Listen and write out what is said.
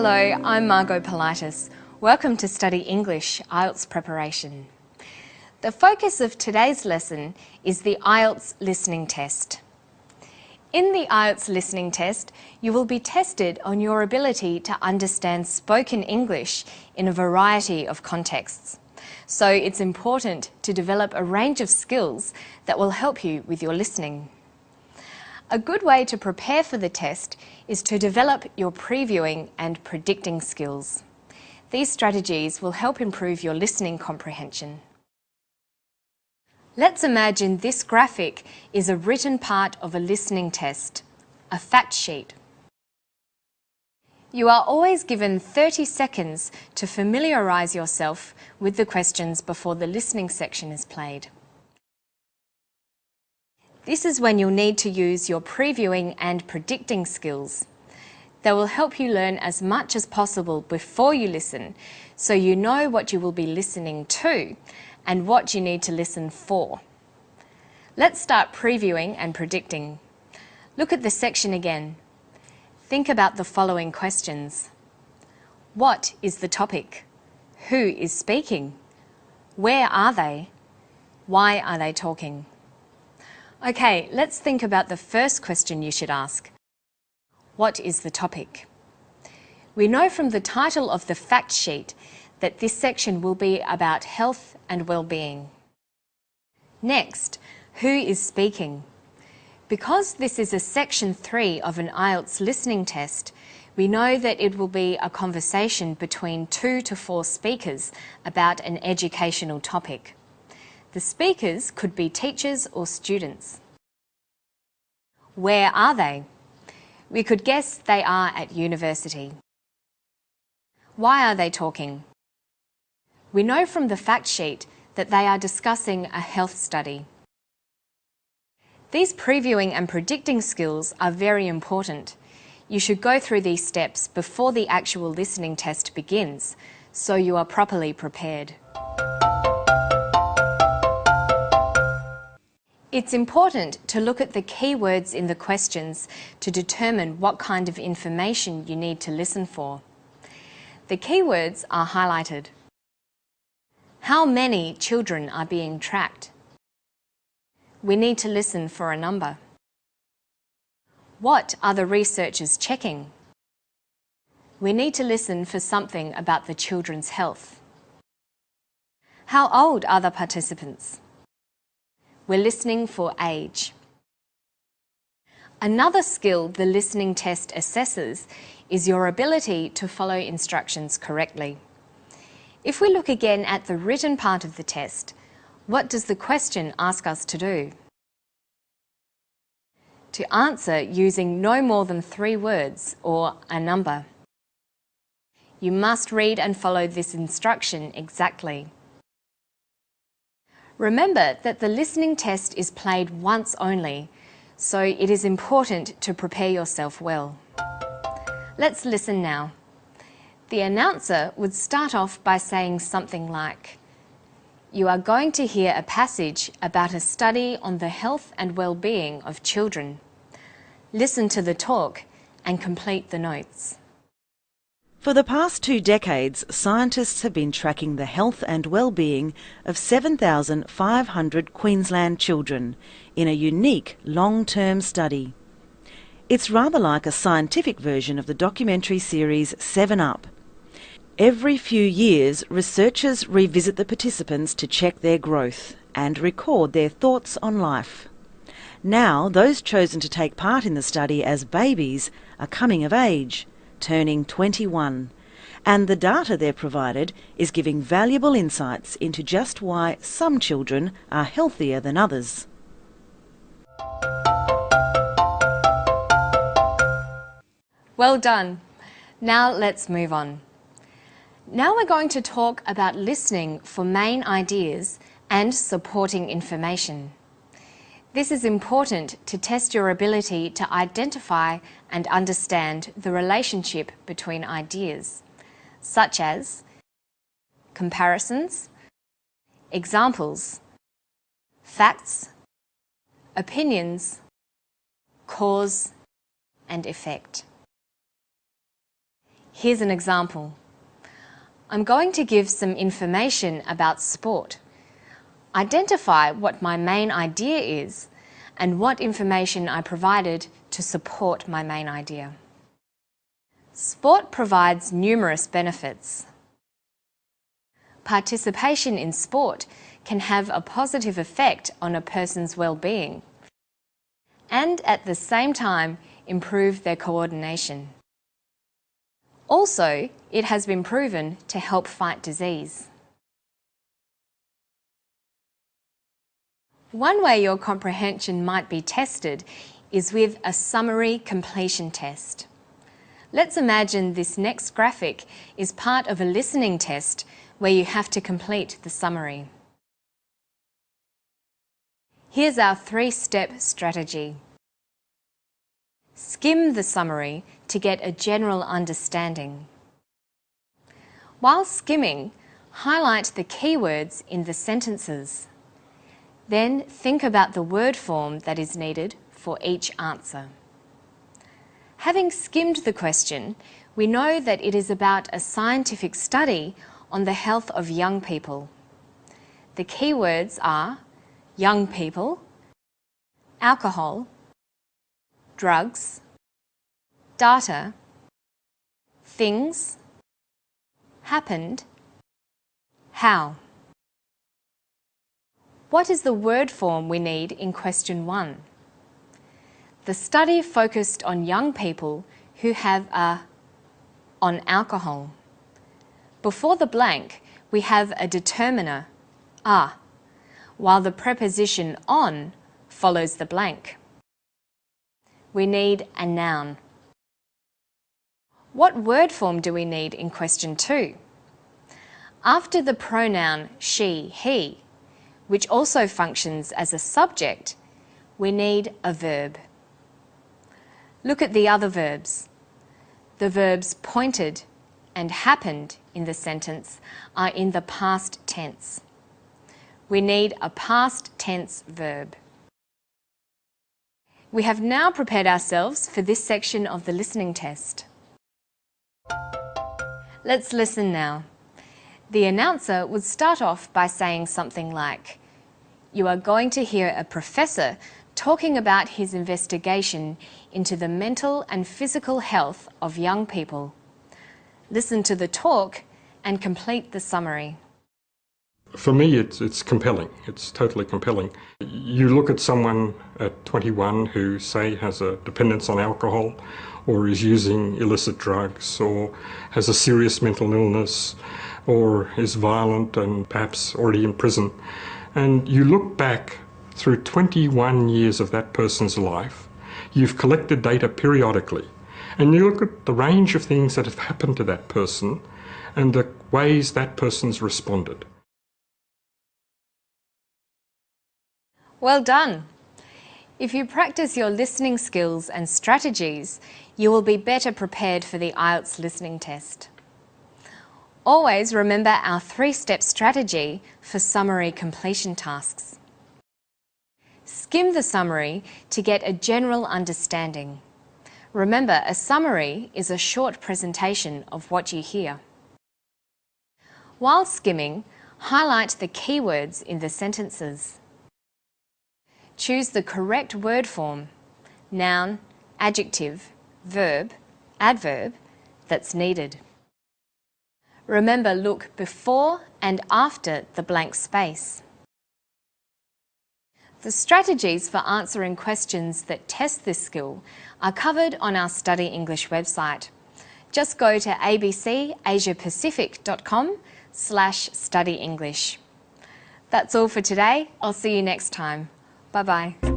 Hello, I'm Margot Politis. Welcome to Study English IELTS Preparation. The focus of today's lesson is the IELTS listening test. In the IELTS listening test, you will be tested on your ability to understand spoken English in a variety of contexts. So it's important to develop a range of skills that will help you with your listening. A good way to prepare for the test is to develop your previewing and predicting skills. These strategies will help improve your listening comprehension. Let's imagine this graphic is a written part of a listening test, a fact sheet. You are always given 30 seconds to familiarise yourself with the questions before the listening section is played. This is when you'll need to use your previewing and predicting skills. They will help you learn as much as possible before you listen, so you know what you will be listening to and what you need to listen for. Let's start previewing and predicting. Look at the section again. Think about the following questions. What is the topic? Who is speaking? Where are they? Why are they talking? Okay, let's think about the first question you should ask. What is the topic? We know from the title of the fact sheet that this section will be about health and well-being. Next, who is speaking? Because this is a section 3 of an IELTS listening test, we know that it will be a conversation between 2 to 4 speakers about an educational topic. The speakers could be teachers or students. Where are they? We could guess they are at university. Why are they talking? We know from the fact sheet that they are discussing a health study. These previewing and predicting skills are very important. You should go through these steps before the actual listening test begins, so you are properly prepared. It's important to look at the keywords in the questions to determine what kind of information you need to listen for. The keywords are highlighted. How many children are being tracked? We need to listen for a number. What are the researchers checking? We need to listen for something about the children's health. How old are the participants? We're listening for age. Another skill the listening test assesses is your ability to follow instructions correctly. If we look again at the written part of the test, what does the question ask us to do? To answer using no more than 3 words or a number. You must read and follow this instruction exactly. Remember that the listening test is played once only, so it is important to prepare yourself well. Let's listen now. The announcer would start off by saying something like, "You are going to hear a passage about a study on the health and well-being of children. Listen to the talk and complete the notes." For the past 2 decades, scientists have been tracking the health and well-being of 7,500 Queensland children in a unique long-term study. It's rather like a scientific version of the documentary series 7UP. Every few years, researchers revisit the participants to check their growth and record their thoughts on life. Now, those chosen to take part in the study as babies are coming of age, turning 21, and the data they're provided is giving valuable insights into just why some children are healthier than others. Well done. Now let's move on. Now we're going to talk about listening for main ideas and supporting information. This is important to test your ability to identify and understand the relationship between ideas, such as comparisons, examples, facts, opinions, cause and effect. Here's an example. I'm going to give some information about sport. Identify what my main idea is and what information I provided to support my main idea. Sport provides numerous benefits. Participation in sport can have a positive effect on a person's well-being and at the same time improve their coordination. Also, it has been proven to help fight disease. One way your comprehension might be tested is with a summary completion test. Let's imagine this next graphic is part of a listening test where you have to complete the summary. Here's our 3-step strategy. Skim the summary to get a general understanding. While skimming, highlight the keywords in the sentences. Then think about the word form that is needed for each answer. Having skimmed the question, we know that it is about a scientific study on the health of young people. The keywords are young people, alcohol, drugs, data, things, happened, how. What is the word form we need in question 1? The study focused on young people who have on alcohol. Before the blank, we have a determiner, a, while the preposition on follows the blank. We need a noun. What word form do we need in question 2? After the pronoun she, he, which also functions as a subject, we need a verb. Look at the other verbs. The verbs pointed and happened in the sentence are in the past tense. We need a past tense verb. We have now prepared ourselves for this section of the listening test. Let's listen now. The announcer would start off by saying something like, "You are going to hear a professor talking about his investigation into the mental and physical health of young people." Listen to the talk and complete the summary. For me, it's compelling. It's totally compelling. You look at someone at 21 who, say, has a dependence on alcohol or is using illicit drugs or has a serious mental illness or is violent and perhaps already in prison. And you look back through 21 years of that person's life, you've collected data periodically, and you look at the range of things that have happened to that person and the ways that person's responded. Well done! If you practice your listening skills and strategies, you will be better prepared for the IELTS listening test. Always remember our 3-step strategy for summary completion tasks. Skim the summary to get a general understanding. Remember, a summary is a short presentation of what you hear. While skimming, highlight the keywords in the sentences. Choose the correct word form, noun, adjective, verb, adverb, that's needed. Remember, look before and after the blank space. The strategies for answering questions that test this skill are covered on our Study English website. Just go to abcasiapacific.com/studyenglish. That's all for today. I'll see you next time. Bye-bye.